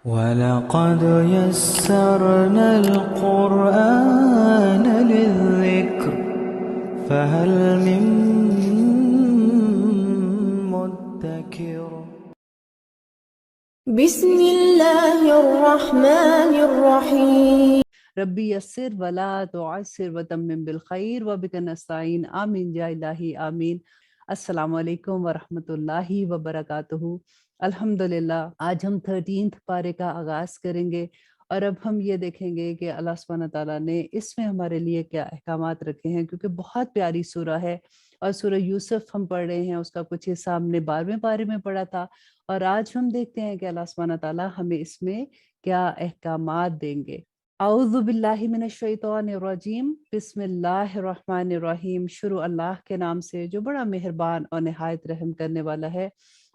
وَلَقَدْ يَسَّرْنَا الْقُرْآنَ لِلذِّكْرِ فَهَلْ مِن مُّدَّكِرٍ بسم اللہ الرحمن الرحیم ربی یسر ولا تعسر وتمم بالخیر وبک نستعین آمین یا الہی آمین۔ السلام علیکم ورحمۃ اللہ وبرکاتہ۔ الحمدللہ آج ہم 13 پارے کا آغاز کریں گے، اور اب ہم یہ دیکھیں گے کہ اللہ سبحانہ تعالیٰ نے اس میں ہمارے لیے کیا احکامات رکھے ہیں، کیونکہ بہت پیاری سورہ ہے، اور سورہ یوسف ہم پڑھ رہے ہیں، اس کا کچھ حصہ ہم نے 12ویں پارے میں پڑھا تھا، اور آج ہم دیکھتے ہیں کہ اللہ سبحانہ تعالیٰ ہمیں اس میں کیا احکامات دیں گے۔ اعوذ باللہ من الشیطان الرجیم، بسم اللہ الرحمن الرحیم۔ شروع اللہ کے نام سے جو بڑا مہربان اور نہایت رحم کرنے والا ہے۔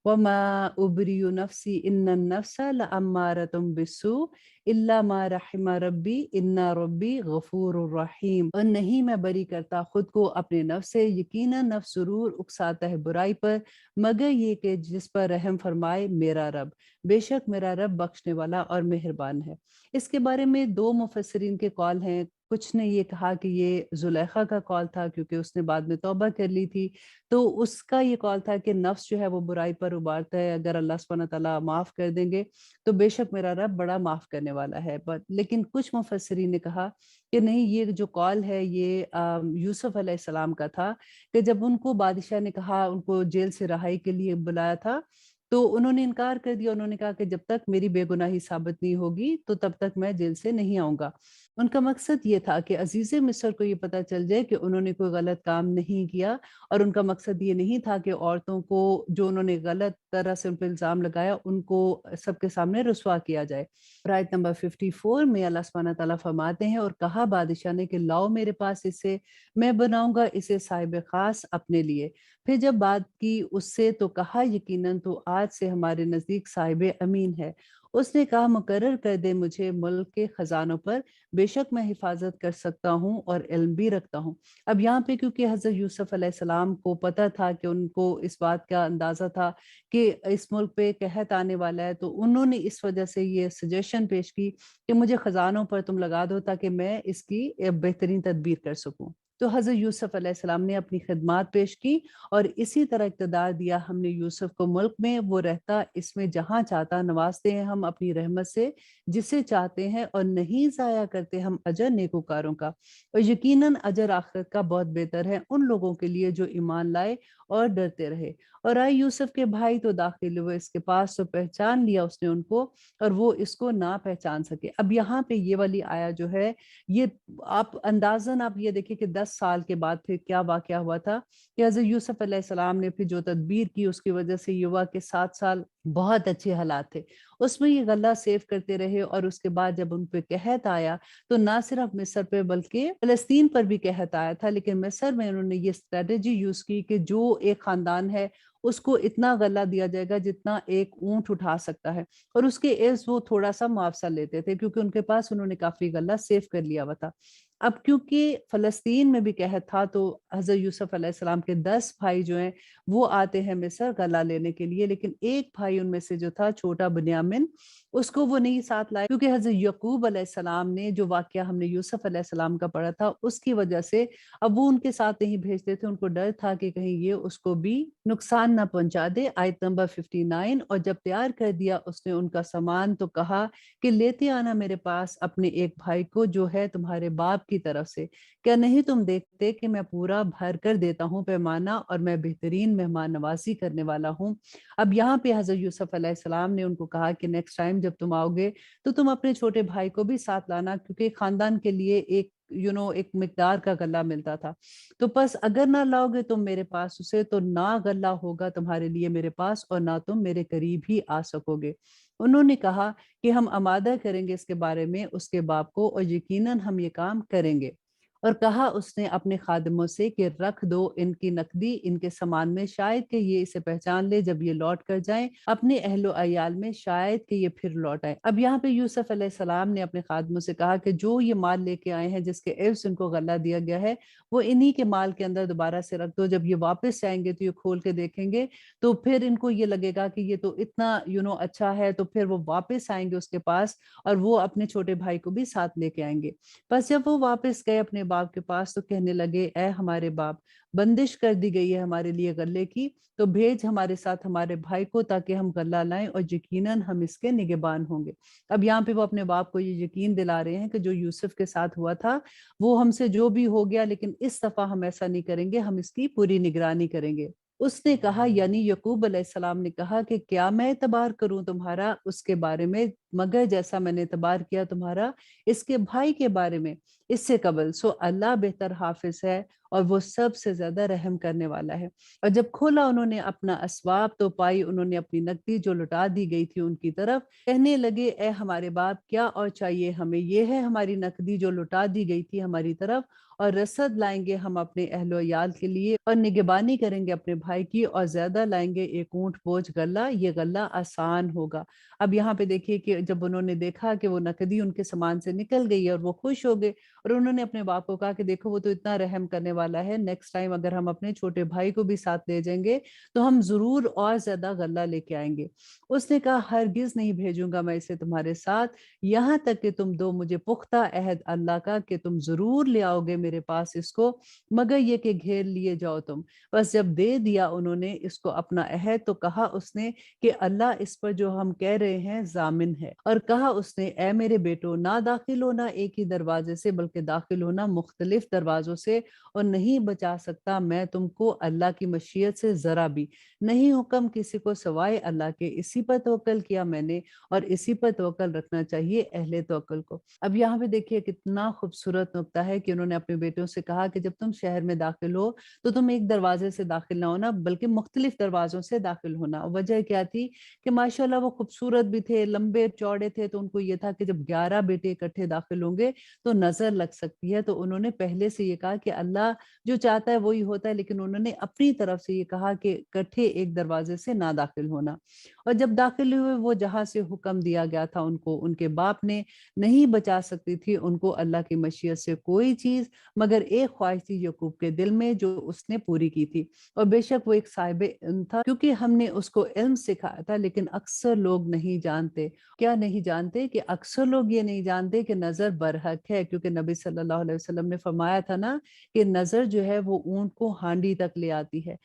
وما ابری نفسی ان النفس لامارۃ بالسوء الا ما رحم ربی ان ربی غفور الرحیم۔ اور نہیں میں بری کرتا خود کو اپنے نفس سے، یقیناً نفس ضرور اکساتا ہے برائی پر، مگر یہ کہ جس پر رحم فرمائے میرا رب، بے شک میرا رب بخشنے والا اور مہربان ہے۔ اس کے بارے میں 2 مفسرین کے قول ہیں۔ کچھ نے یہ کہا کہ یہ زلیخا کا قول تھا، کیونکہ اس نے بعد میں توبہ کر لی تھی، تو اس کا یہ قول تھا کہ نفس جو ہے وہ برائی پر ابھارتا ہے، اگر اللہ سبحانہ تعالیٰ معاف کر دیں گے تو بے شک میرا رب بڑا معاف کرنے والا ہے۔ لیکن کچھ مفسرین نے کہا کہ نہیں، یہ جو قول ہے یہ یوسف علیہ السلام کا تھا، کہ جب ان کو بادشاہ نے کہا، ان کو جیل سے رہائی کے لیے بلایا تھا، تو انہوں نے انکار کر دیا۔ انہوں نے کہا کہ جب تک میری بے گناہی ثابت نہیں ہوگی تو تب تک میں جیل سے نہیں آؤں گا۔ ان کا مقصد یہ تھا کہ عزیز مصر کو یہ پتہ چل جائے کہ انہوں نے کوئی غلط کام نہیں کیا، اور ان کا مقصد یہ نہیں تھا کہ عورتوں کو جو انہوں نے غلط طرح سے ان پہ الزام لگایا ان کو سب کے سامنے رسوا کیا جائے۔ آیت نمبر 54 میں اللہ سبحانہ تعالیٰ فرماتے ہیں، اور کہا بادشاہ نے کہ لاؤ میرے پاس اسے، میں بناؤں گا اسے صاحب خاص اپنے لیے۔ پھر جب بات کی اس سے تو کہا یقیناً تو آج سے ہمارے نزدیک صاحب امین ہے۔ اس نے کہا مقرر کر دے مجھے ملک کے خزانوں پر، بے شک میں حفاظت کر سکتا ہوں اور علم بھی رکھتا ہوں۔ اب یہاں پہ کیونکہ حضرت یوسف علیہ السلام کو پتہ تھا کہ ان کو اس بات کا اندازہ تھا کہ اس ملک پہ قحط آنے والا ہے، تو انہوں نے اس وجہ سے یہ سجیشن پیش کی کہ مجھے خزانوں پر تم لگا دو تاکہ میں اس کی بہترین تدبیر کر سکوں۔ تو حضرت یوسف علیہ السلام نے اپنی خدمات پیش کی، اور اسی طرح اقتدار دیا ہم نے یوسف کو ملک میں، وہ رہتا اس میں جہاں چاہتا، نوازتے ہیں ہم اپنی رحمت سے جسے چاہتے ہیں، اور نہیں ضائع کرتے ہم اجر نیکوکاروں کا، اور یقیناً اجر آخرت کا بہت بہتر ہے ان لوگوں کے لیے جو ایمان لائے اور ڈرتے رہے۔ اور آئے یوسف کے بھائی تو داخل ہوئے اس کے پاس، تو پہچان لیا اس نے ان کو، اور وہ اس کو نہ پہچان سکے۔ اب یہاں پہ یہ والی آیا جو ہے، یہ آپ اندازاً آپ یہ دیکھیں کہ 10 سال کے بعد پھر کیا واقعہ ہوا تھا کہ حضرت یوسف علیہ السلام نے پھر جو تدبیر کی اس کی وجہ سے یہ ہوا کہ 7 سال بہت اچھے حالات تھے، اس میں یہ غلہ سیو کرتے رہے، اور اس کے بعد جب ان پہ قحط آیا تو نہ صرف مصر پہ بلکہ فلسطین پر بھی قحط آیا تھا، لیکن مصر میں انہوں نے یہ اسٹریٹجی یوز کی کہ جو ایک خاندان ہے اس کو اتنا غلہ دیا جائے گا جتنا ایک اونٹ اٹھا سکتا ہے، اور اس کے عوض وہ تھوڑا سا معاوضہ لیتے تھے، کیونکہ ان کے پاس انہوں نے کافی غلہ سیو کر لیا ہوا تھا۔ اب کیونکہ فلسطین میں بھی قحط تھا تو حضرت یوسف علیہ السلام کے 10 بھائی جو ہیں وہ آتے ہیں مصر غلہ لینے کے لیے، لیکن ایک بھائی ان میں سے جو تھا چھوٹا بنیامن، اس کو وہ نہیں ساتھ لائے، کیونکہ حضرت یعقوب علیہ السلام نے جو واقعہ ہم نے یوسف علیہ السلام کا پڑھا تھا اس کی وجہ سے اب وہ ان کے ساتھ نہیں بھیجتے تھے، ان کو ڈر تھا کہ کہیں یہ اس کو بھی نقصان نہ پہنچا دے۔ آیت نمبر 59، اور جب تیار کر دیا اس نے ان کا سامان تو کہا کہ لیتے آنا میرے پاس اپنے ایک بھائی کو جو ہے تمہارے باپ کی طرف سے، کیا نہیں تم دیکھتے کہ میں پورا بھر کر دیتا ہوں پیمانہ، اور میں بہترین مہمان نوازی کرنے والا ہوں۔ اب یہاں پہ حضرت یوسف علیہ السلام نے ان کو کہا کہ نیکسٹ ٹائم جب تم آؤ گے تو تم اپنے چھوٹے بھائی کو بھی ساتھ لانا، کیونکہ خاندان کے لیے ایک ایک مقدار کا غلہ ملتا تھا، تو بس اگر نہ لاؤ گے تم میرے پاس اسے تو نہ غلہ ہوگا تمہارے لیے میرے پاس، اور نہ تم میرے قریب ہی آ سکو گے۔ انہوں نے کہا کہ ہم آمادہ کریں گے اس کے بارے میں اس کے باپ کو، اور یقیناً ہم یہ کام کریں گے۔ اور کہا اس نے اپنے خادموں سے کہ رکھ دو ان کی نقدی ان کے سامان میں، شاید کہ یہ اسے پہچان لے جب یہ لوٹ کر جائیں اپنے اہل و عیال میں، شاید کہ یہ پھر لوٹ آئے۔ اب یہاں پہ یوسف علیہ السلام نے اپنے خادموں سے کہا کہ جو یہ مال لے کے آئے ہیں جس کے عوض ان کو غلہ دیا گیا ہے، وہ انہی کے مال کے اندر دوبارہ سے رکھ دو، جب یہ واپس آئیں گے تو یہ کھول کے دیکھیں گے تو پھر ان کو یہ لگے گا کہ یہ تو اتنا اچھا ہے، تو پھر وہ واپس آئیں گے اس کے پاس اور وہ اپنے چھوٹے بھائی کو بھی ساتھ لے کے آئیں گے۔ بس جب وہ واپس گئے اپنے باپ کے پاس تو کہنے لگے اے ہمارے باپ، بندش کر دی گئی ہے ہمارے لیے غلے کی، تو بھیج ہمارے ساتھ ہمارے بھائی کو تاکہ ہم غلہ لائیں اور یقیناً ہم اس کے نگہبان ہوں گے۔ اب یہاں پہ وہ اپنے باپ کو یہ یقین دلا رہے ہیں کہ جو یوسف کے ساتھ ہوا تھا وہ ہم سے جو بھی ہو گیا، لیکن اس دفعہ ہم ایسا نہیں کریں گے، ہم اس کی پوری نگرانی کریں گے۔ اس نے کہا، یعنی یعقوب علیہ السلام نے کہا کہ کیا میں اعتبار کروں تمہارا اس کے بارے میں مگر جیسا میں نے اعتبار کیا تمہارا اس کے بھائی کے بارے میں اس سے قبل، سو اللہ بہتر حافظ ہے اور وہ سب سے زیادہ رحم کرنے والا ہے۔ اور جب کھولا انہوں نے اپنا اسباب تو پائی انہوں نے اپنی نقدی جو لٹا دی گئی تھی ان کی طرف، کہنے لگے اے ہمارے باپ، کیا اور چاہیے ہمیں، یہ ہے ہماری نقدی جو لٹا دی گئی تھی ہماری طرف، اور رسد لائیں گے ہم اپنے اہل و عیال کے لیے اور نگہبانی کریں گے اپنے بھائی کی، اور زیادہ لائیں گے ایک اونٹ بوجھ غلہ، یہ غلہ آسان ہوگا۔ اب یہاں پہ دیکھیے کہ جب انہوں نے دیکھا کہ وہ نقدی ان کے سامان سے نکل گئی ہے اور وہ خوش ہو گئے، اور انہوں نے اپنے باپ کو کہا کہ دیکھو وہ تو اتنا رحم کرنے والا ہے، نیکسٹ ٹائم اگر ہم اپنے چھوٹے بھائی کو بھی ساتھ لے جائیں گے تو ہم ضرور اور زیادہ غلہ لے کے آئیں گے۔ اس نے کہا ہرگز نہیں بھیجوں گا میں اسے تمہارے ساتھ یہاں تک کہ تم دو مجھے پختہ عہد اللہ کا کہ تم ضرور لے آؤ گے میرے پاس اس کو، مگر یہ کہ گھیر لیے جاؤ تم۔ بس جب دے دیا انہوں نے اس کو اپنا عہد تو کہا اس نے کہ اللہ اس پر جو ہم کہہ رہے ہیں ضامن ہے، اور کہا اس نے اے میرے بیٹو، نہ داخل ہونا ایک ہی دروازے سے بلکہ داخل ہونا مختلف دروازوں سے، اور نہیں بچا سکتا میں تم کو اللہ کی مشیت سے ذرا بھی، نہیں حکم کسی کو سوائے اللہ کے، اسی پر توکل کیا میں نے اور اسی پر توکل رکھنا چاہیے اہل توکل کو۔ اب یہاں پہ دیکھیے کتنا خوبصورت نقطہ ہے کہ انہوں نے اپنے بیٹوں سے کہا کہ جب تم شہر میں داخل ہو تو تم ایک دروازے سے داخل نہ ہونا بلکہ مختلف دروازوں سے داخل ہونا۔ وجہ کیا تھی کہ ماشاءاللہ وہ خوبصورت بھی تھے، لمبے چوڑے تھے، تو ان کو یہ تھا کہ جب 11 بیٹے اکٹھے داخل ہوں گے تو نظر لگ سکتی ہے، تو انہوں نے پہلے سے یہ کہا کہ اللہ جو چاہتا ہے وہی ہوتا ہے، لیکن انہوں نے اپنی طرف سے یہ کہا کہ اکٹھے ایک دروازے سے نہ داخل ہونا۔ اور جب داخل ہوئے وہ جہاں سے حکم دیا گیا تھا ان کو، ان کے باپ نے نہیں بچا سکتی تھی ان کو اللہ کی مشیت سے کوئی چیز، مگر ایک خواہش تھی یعقوب کے دل میں جو اس نے پوری کی تھی، اور بے شک وہ ایک صاحب علم تھا کیونکہ ہم نے اس کو علم سکھایا تھا، لیکن اکثر لوگ نہیں جانتے۔ کیا نہیں جانتے؟ کہ اکثر لوگ یہ نہیں جانتے کہ نظر برحق ہے، کیونکہ نبی صلی اللہ علیہ وسلم نے فرمایا تھا نا کہ نظر جو ہے وہ اونٹ کو ہانڈی تک لے آتی ہے۔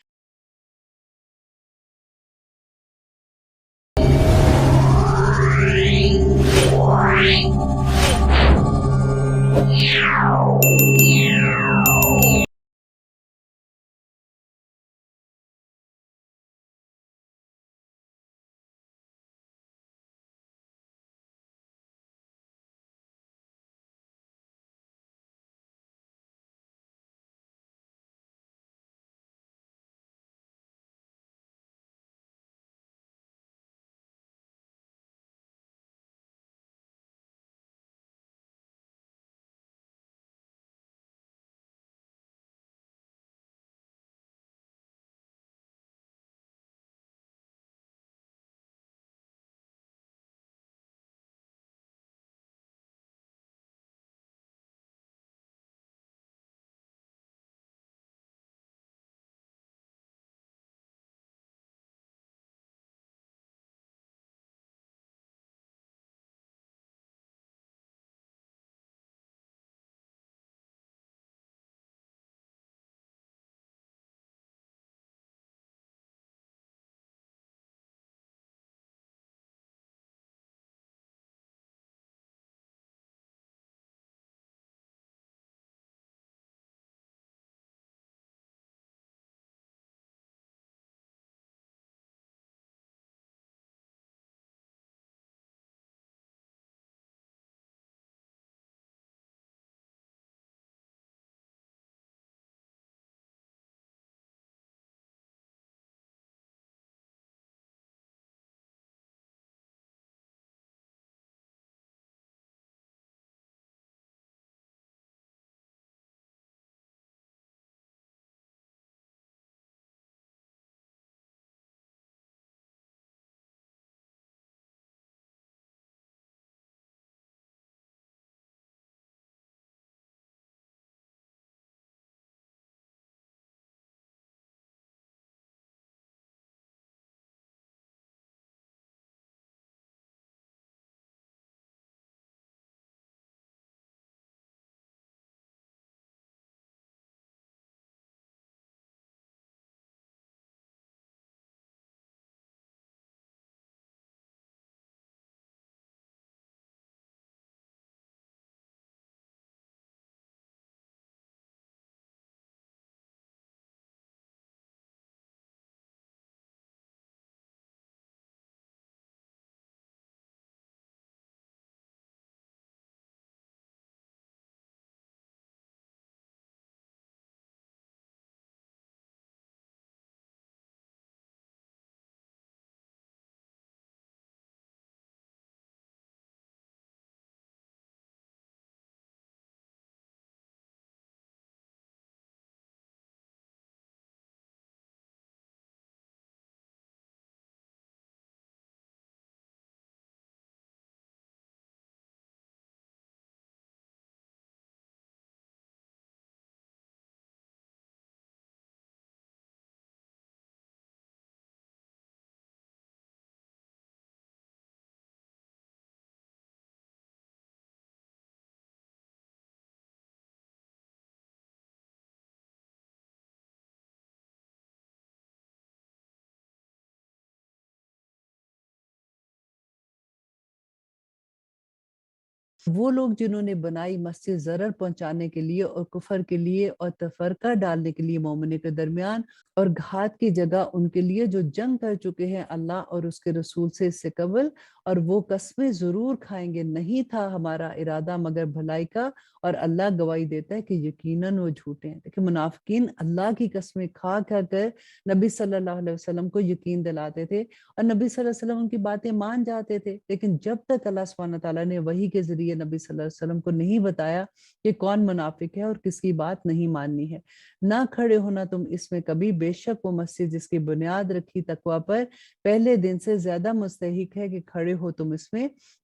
وہ لوگ جنہوں نے بنائی مسجد ضرر پہنچانے کے لیے اور کفر کے لیے اور تفرقہ ڈالنے کے لیے مومنوں کے درمیان، اور گھات کی جگہ ان کے لیے جو جنگ کر چکے ہیں اللہ اور اس کے رسول سے اس سے قبل، اور وہ قسمیں ضرور کھائیں گے، نہیں تھا ہمارا ارادہ مگر بھلائی کا، اور اللہ گواہی دیتا ہے کہ یقیناً وہ جھوٹے ہیں۔ دیکھیں منافقین اللہ کی قسمیں کھا کھا کر نبی صلی اللہ علیہ وسلم کو یقین دلاتے تھے، اور نبی صلی اللہ علیہ وسلم ان کی باتیں مان جاتے تھے، لیکن جب تک اللہ سبحانہ تعالیٰ نے وحی کے ذریعے نبی صلی اللہ علیہ وسلم کو نہیں بتایا کہ کون منافق ہے اور کس کی بات نہیں ماننی ہے، نہ کھڑے ہونا تم اس میں کبھی، بے شک وہ مسجد جس کی بنیاد رکھی تقوی پر پہلے دن سے زیادہ مستحق ہے کہ کھڑے ہو تم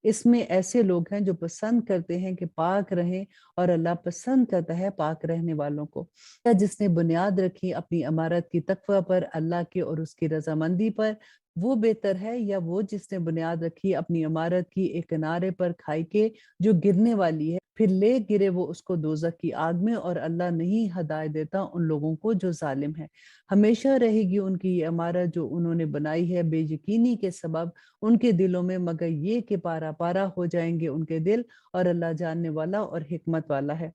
اس میں ایسے لوگ ہیں جو پسند کرتے ہیں کہ پاک رہیں، اور اللہ پسند کرتا ہے پاک رہنے والوں کو۔ یا جس نے بنیاد رکھی اپنی عمارت کی تقوی پر، اللہ کے اور اس کی رضامندی پر، وہ بہتر ہے، یا وہ جس نے بنیاد رکھی اپنی عمارت کی ایک کنارے پر کھائی کے جو گرنے والی ہے، پھر لے گرے وہ اس کو دوزخ کی آگ میں، اور اللہ نہیں ہدایت دیتا ان لوگوں کو جو ظالم ہے۔ ہمیشہ رہے گی ان کی یہ عمارت جو انہوں نے بنائی ہے بے یقینی کے سبب ان کے دلوں میں، مگر یہ کہ پارا پارا ہو جائیں گے ان کے دل، اور اللہ جاننے والا اور حکمت والا ہے۔